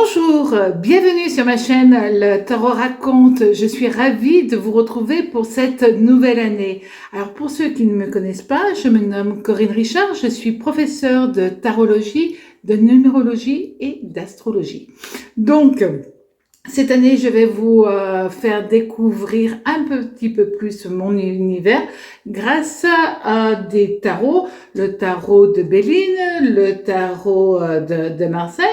Bonjour, bienvenue sur ma chaîne Le Tarot Raconte. Je suis ravie de vous retrouver pour cette nouvelle année. Alors pour ceux qui ne me connaissent pas, je me nomme Corinne Richard, je suis professeure de tarologie, de numérologie et d'astrologie. Donc, cette année, je vais vous faire découvrir un petit peu plus mon univers grâce à des tarots, le tarot de Béline, le tarot de Marseille,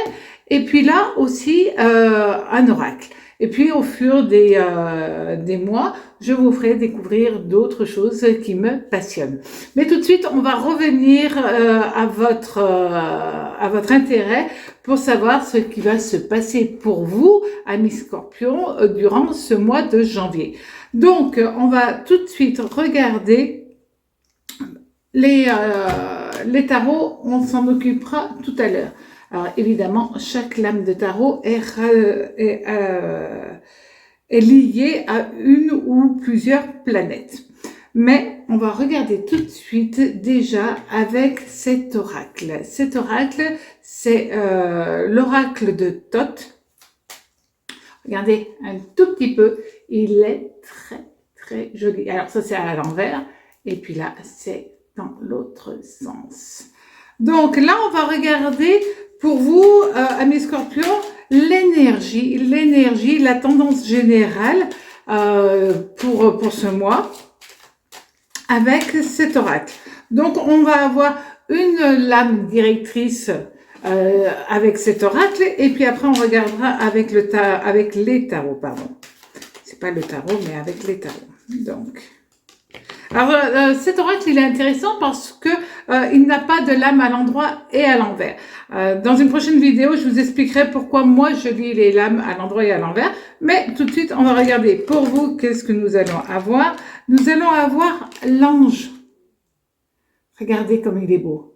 et puis là aussi un oracle. Et puis au fur des mois, je vous ferai découvrir d'autres choses qui me passionnent. Mais tout de suite, on va revenir à votre intérêt pour savoir ce qui va se passer pour vous, amis Scorpions, durant ce mois de janvier. Donc, on va tout de suite regarder les tarots, on s'en occupera tout à l'heure. Alors évidemment, chaque lame de tarot est liée à une ou plusieurs planètes. Mais on va regarder tout de suite déjà avec cet oracle. Cet oracle, c'est l'oracle de Thoth. Regardez un tout petit peu, il est très très joli. Alors ça c'est à l'envers et puis là c'est dans l'autre sens. Donc là on va regarder pour vous, amis Scorpions, l'énergie, la tendance générale pour ce mois avec cet oracle. Donc, on va avoir une lame directrice avec cet oracle et puis après, on regardera avec, les tarots, pardon. C'est pas le tarot, mais avec les tarots. Donc... Alors, cet oracle, il est intéressant parce que il n'a pas de lame à l'endroit et à l'envers. Dans une prochaine vidéo, je vous expliquerai pourquoi moi, je lis les lames à l'endroit et à l'envers. Mais tout de suite, on va regarder pour vous, qu'est-ce que nous allons avoir. Nous allons avoir l'ange. Regardez comme il est beau.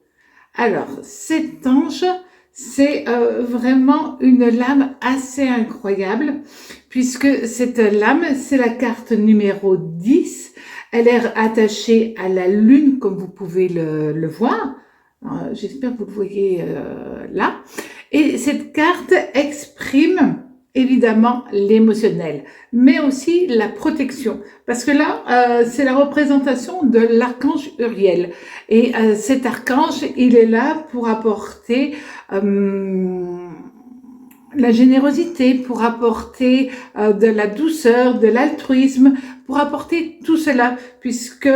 Alors, cet ange, c'est vraiment une lame assez incroyable, puisque cette lame, c'est la carte numéro 10. Elle est attachée à la lune, comme vous pouvez le voir. J'espère que vous le voyez là. Et cette carte exprime évidemment l'émotionnel, mais aussi la protection. Parce que là, c'est la représentation de l'archange Uriel. Et cet archange, il est là pour apporter... la générosité, pour apporter de la douceur, de l'altruisme, pour apporter tout cela, puisque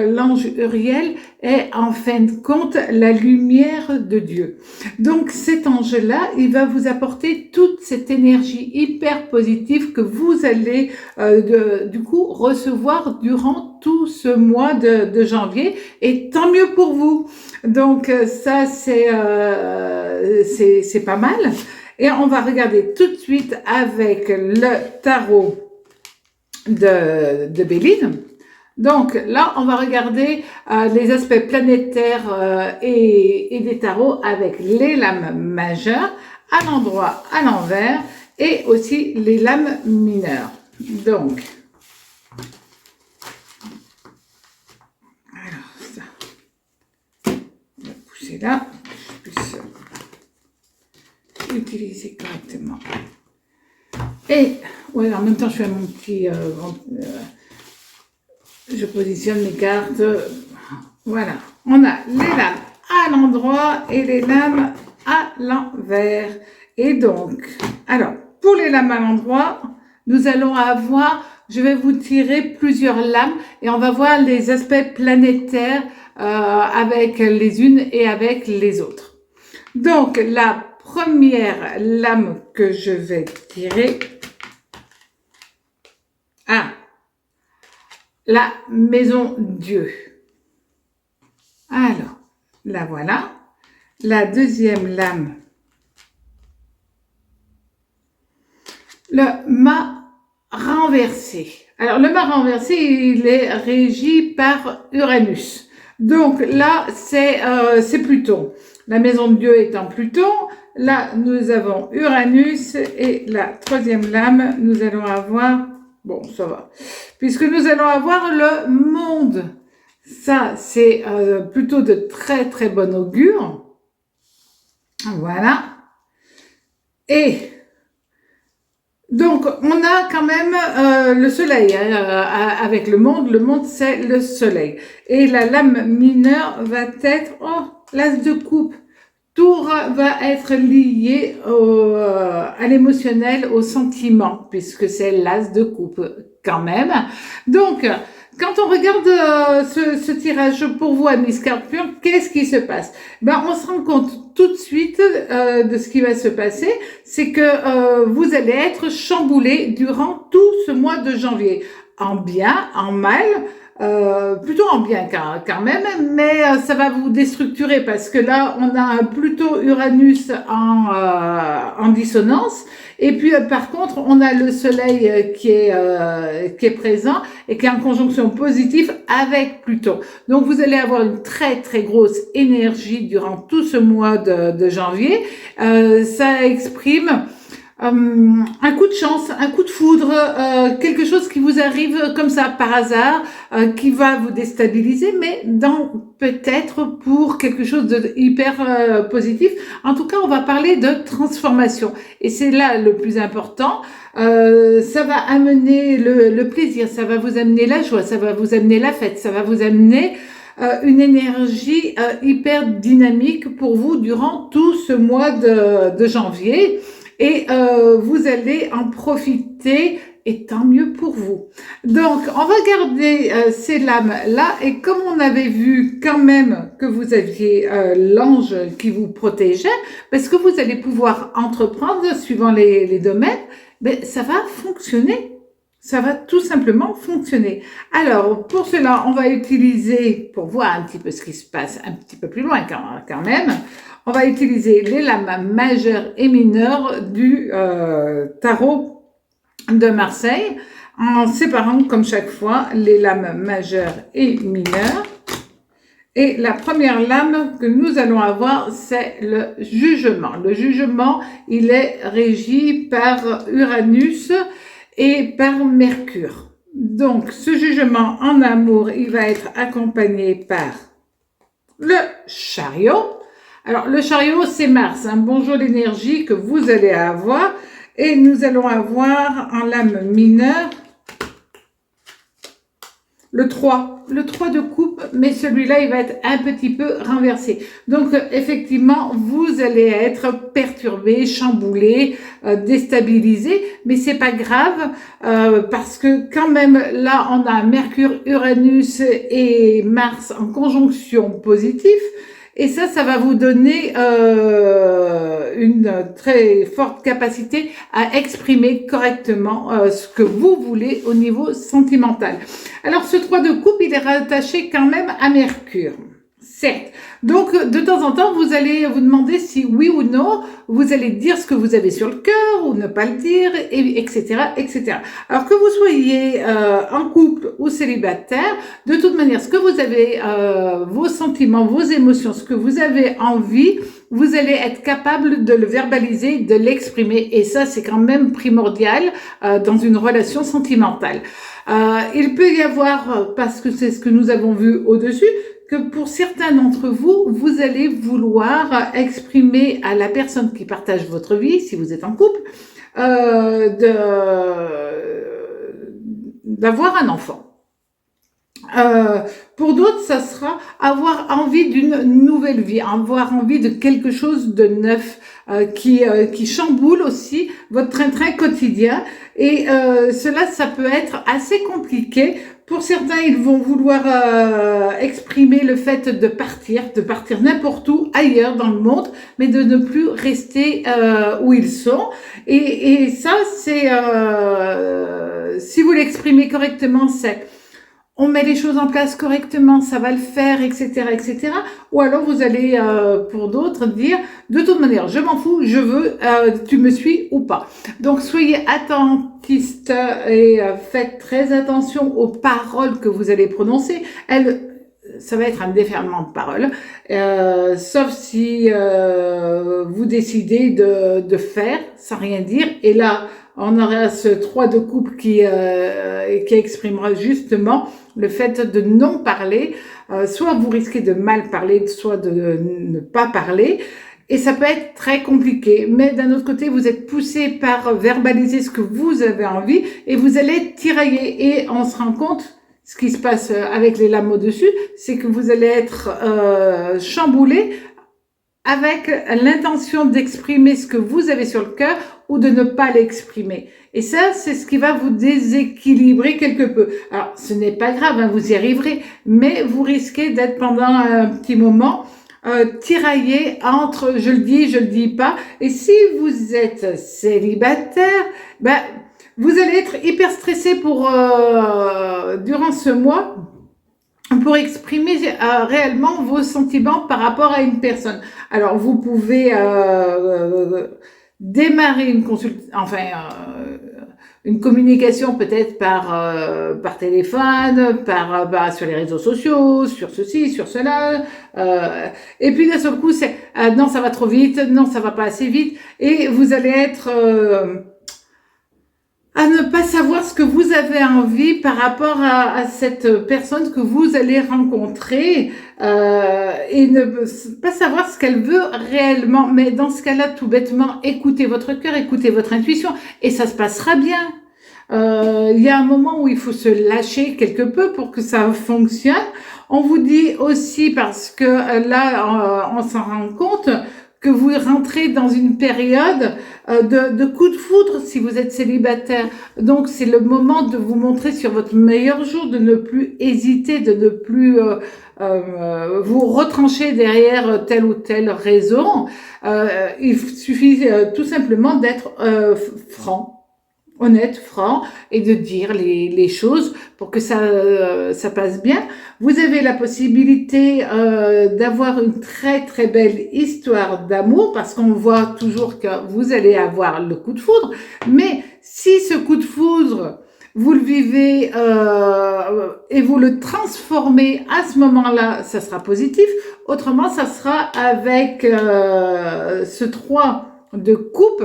l'ange Uriel est en fin de compte la lumière de Dieu. Donc cet ange-là, il va vous apporter toute cette énergie hyper positive que vous allez du coup recevoir durant tout ce mois de janvier, et tant mieux pour vous. Donc ça, c'est pas mal. Et on va regarder tout de suite avec le tarot de Béline. Donc là, on va regarder les aspects planétaires et des tarots avec les lames majeures, à l'endroit, à l'envers, et aussi les lames mineures. Donc, alors ça, on va pousser là, que je puisse utiliser correctement. Et ouais, en même temps, je fais mon petit... je positionne mes cartes. Voilà. On a les lames à l'endroit et les lames à l'envers. Et donc, alors, pour les lames à l'endroit, nous allons avoir... Je vais vous tirer plusieurs lames et on va voir les aspects planétaires avec les unes et avec les autres. Donc, la première lame que je vais tirer, la maison Dieu. Alors, la voilà. La deuxième lame, le mât renversé. Alors, le mât renversé, il est régi par Uranus. Donc là, c'est Pluton. La maison de Dieu étant Pluton, là, nous avons Uranus et la troisième lame, nous allons avoir... Bon, ça va. Puisque nous allons avoir le monde. Ça, c'est plutôt de très, très bon augure. Voilà. Et Donc, on a quand même le soleil hein, avec le monde. Le monde, c'est le soleil. Et la lame mineure va être, oh, l'as de coupe. Tout va être lié à l'émotionnel, au sentiment, puisque c'est l'as de coupe quand même. Donc, quand on regarde ce tirage pour vous, amis Scorpion, qu'est-ce qui se passe? Ben, on se rend compte tout de suite de ce qui va se passer, c'est que vous allez être chamboulé durant tout ce mois de janvier, en bien, en mal. Plutôt en bien quand même, mais ça va vous déstructurer parce que là, on a un Pluton-Uranus en dissonance. Et puis, par contre, on a le Soleil qui est présent et qui est en conjonction positive avec Pluton. Donc, vous allez avoir une très, très grosse énergie durant tout ce mois de janvier. Ça exprime un coup de chance, un coup de foudre, quelque chose qui vous arrive comme ça par hasard, qui va vous déstabiliser, mais peut-être pour quelque chose de hyper positif. En tout cas, on va parler de transformation, et c'est là le plus important. Ça va amener le plaisir, ça va vous amener la joie, ça va vous amener la fête, ça va vous amener une énergie hyper dynamique pour vous durant tout ce mois de janvier. Et vous allez en profiter, et tant mieux pour vous. Donc, on va garder ces lames-là, et comme on avait vu quand même que vous aviez l'ange qui vous protégeait, parce que vous allez pouvoir entreprendre suivant les domaines, ben, ça va fonctionner. Ça va tout simplement fonctionner. Alors, pour cela, on va utiliser, pour voir un petit peu ce qui se passe un petit peu plus loin quand même, on va utiliser les lames majeures et mineures du tarot de Marseille, en séparant comme chaque fois les lames majeures et mineures. Et la première lame que nous allons avoir, c'est le jugement. Le jugement, il est régi par Uranus et par Mercure. Donc, ce jugement en amour, il va être accompagné par le chariot. Alors, le chariot, c'est Mars. Bonjour l'énergie que vous allez avoir. Et nous allons avoir en lame mineure le 3. Le 3 de coupe, mais celui-là, il va être un petit peu renversé. Donc, effectivement, vous allez être perturbé, chamboulé, déstabilisé, mais c'est pas grave parce que quand même, là, on a Mercure, Uranus et Mars en conjonction positive. Et ça va vous donner une très forte capacité à exprimer correctement ce que vous voulez au niveau sentimental. Alors, ce 3 de coupe, il est rattaché quand même à Mercure. Certes. Donc, de temps en temps, vous allez vous demander si oui ou non, vous allez dire ce que vous avez sur le cœur ou ne pas le dire, etc., etc. Alors que vous soyez en couple ou célibataire, de toute manière, ce que vous avez, vos sentiments, vos émotions, ce que vous avez envie, vous allez être capable de le verbaliser, de l'exprimer. Et ça, c'est quand même primordial dans une relation sentimentale. Il peut y avoir, parce que c'est ce que nous avons vu au-dessus, que pour certains d'entre vous, vous allez vouloir exprimer à la personne qui partage votre vie, si vous êtes en couple, d'avoir un enfant. Pour d'autres, ça sera avoir envie d'une nouvelle vie, avoir envie de quelque chose de neuf qui chamboule aussi votre train-train quotidien. Et cela, ça peut être assez compliqué. Pour certains, ils vont vouloir exprimer le fait de partir n'importe où ailleurs dans le monde, mais de ne plus rester où ils sont. Et ça, c'est si vous l'exprimez correctement, c'est on met les choses en place correctement, ça va le faire, etc., etc. Ou alors vous allez, pour d'autres, dire de toute manière, je m'en fous, je veux, tu me suis ou pas. Donc soyez attentistes et faites très attention aux paroles que vous allez prononcer. Ça va être un déferlement de paroles, sauf si vous décidez de faire sans rien dire. Et là, on aura ce 3 de coupe qui exprimera justement le fait de non parler. Soit vous risquez de mal parler, soit de ne pas parler. Et ça peut être très compliqué, mais d'un autre côté, vous êtes poussé par verbaliser ce que vous avez envie et vous allez tirailler. Et on se rend compte, ce qui se passe avec les lames au-dessus, c'est que vous allez être chamboulé avec l'intention d'exprimer ce que vous avez sur le cœur ou de ne pas l'exprimer. Et ça, c'est ce qui va vous déséquilibrer quelque peu. Alors, ce n'est pas grave, hein, vous y arriverez, mais vous risquez d'être pendant un petit moment tiraillé entre je le dis pas. Et si vous êtes célibataire, ben, vous allez être hyper stressé durant ce mois pour exprimer réellement vos sentiments par rapport à une personne. Alors, vous pouvez démarrer une communication peut-être par téléphone, sur les réseaux sociaux, sur ceci, sur cela. Et puis d'un seul coup, c'est non, ça va trop vite, non, ça va pas assez vite, et vous allez être à ne pas savoir ce que vous avez envie par rapport à cette personne que vous allez rencontrer et ne pas savoir ce qu'elle veut réellement. Mais dans ce cas-là, tout bêtement, écoutez votre cœur, écoutez votre intuition et ça se passera bien. Il y a un moment où il faut se lâcher quelque peu pour que ça fonctionne. On vous dit aussi, parce que là, on s'en rend compte, que vous rentrez dans une période de coup de foudre si vous êtes célibataire. Donc, c'est le moment de vous montrer sur votre meilleur jour, de ne plus hésiter, de ne plus vous retrancher derrière telle ou telle raison. Il suffit tout simplement d'être honnête, franc, et de dire les choses pour que ça passe bien. Vous avez la possibilité d'avoir une très très belle histoire d'amour parce qu'on voit toujours que vous allez avoir le coup de foudre. Mais si ce coup de foudre, vous le vivez et vous le transformez à ce moment-là, ça sera positif. Autrement, ça sera avec ce 3 de coupe.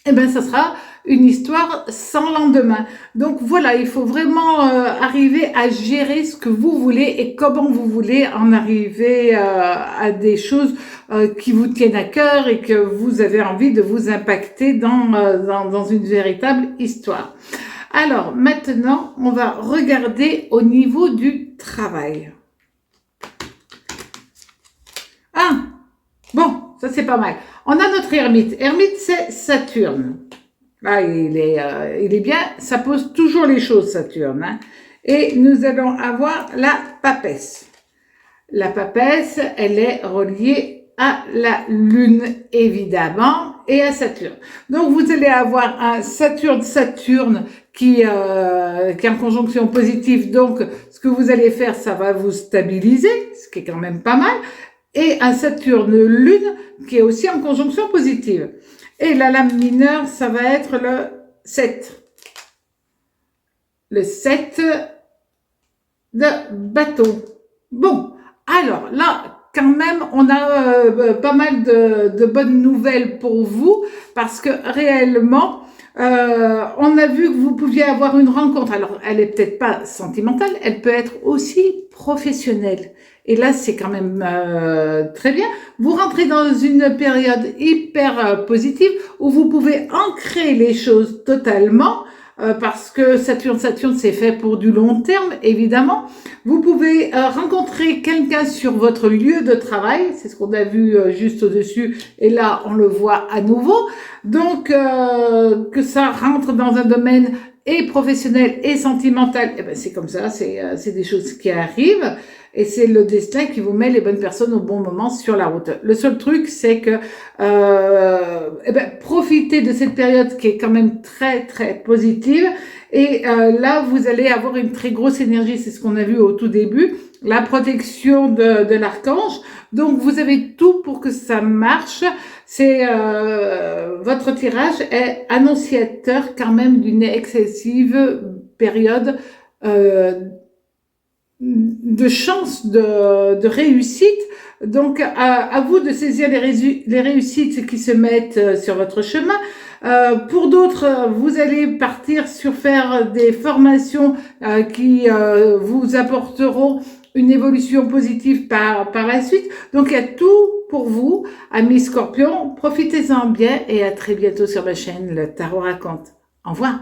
Eh bien, ça sera une histoire sans lendemain. Donc voilà, il faut vraiment arriver à gérer ce que vous voulez et comment vous voulez en arriver à des choses qui vous tiennent à cœur et que vous avez envie de vous impacter dans une véritable histoire. Alors maintenant, on va regarder au niveau du travail. Ah, bon, ça c'est pas mal. On a notre ermite. Ermite, c'est Saturne. Là, il est bien. Ça pose toujours les choses, Saturne. Hein. Et nous allons avoir la papesse. La papesse, elle est reliée à la Lune, évidemment, et à Saturne. Donc, vous allez avoir un Saturne qui est en conjonction positive. Donc, ce que vous allez faire, ça va vous stabiliser, ce qui est quand même pas mal. Et un Saturne-Lune qui est aussi en conjonction positive. Et la lame mineure, ça va être le 7. Le 7 de bâton. Bon, alors là, quand même, on a pas mal de bonnes nouvelles pour vous parce que réellement, on a vu que vous pouviez avoir une rencontre. Alors, elle est peut-être pas sentimentale, elle peut être aussi professionnelle. Et là, c'est quand même très bien. Vous rentrez dans une période hyper positive où vous pouvez ancrer les choses totalement parce que Saturne, c'est fait pour du long terme, évidemment. Vous pouvez rencontrer quelqu'un sur votre lieu de travail. C'est ce qu'on a vu juste au-dessus. Et là, on le voit à nouveau. Donc, que ça rentre dans un domaine et professionnel et sentimental, eh ben, c'est comme ça. C'est des choses qui arrivent. Et c'est le destin qui vous met les bonnes personnes au bon moment sur la route. Le seul truc, c'est que profitez de cette période qui est quand même très, très positive. Et là, vous allez avoir une très grosse énergie. C'est ce qu'on a vu au tout début. La protection de l'archange. Donc, vous avez tout pour que ça marche. Votre tirage est annonciateur quand même d'une excessive période de chance de réussite. Donc, à vous de saisir les réussites qui se mettent sur votre chemin. Pour d'autres, vous allez partir sur faire des formations qui vous apporteront une évolution positive par la suite. Donc, il y a tout pour vous, amis Scorpions. Profitez-en bien et à très bientôt sur ma chaîne Le Tarot Raconte. Au revoir.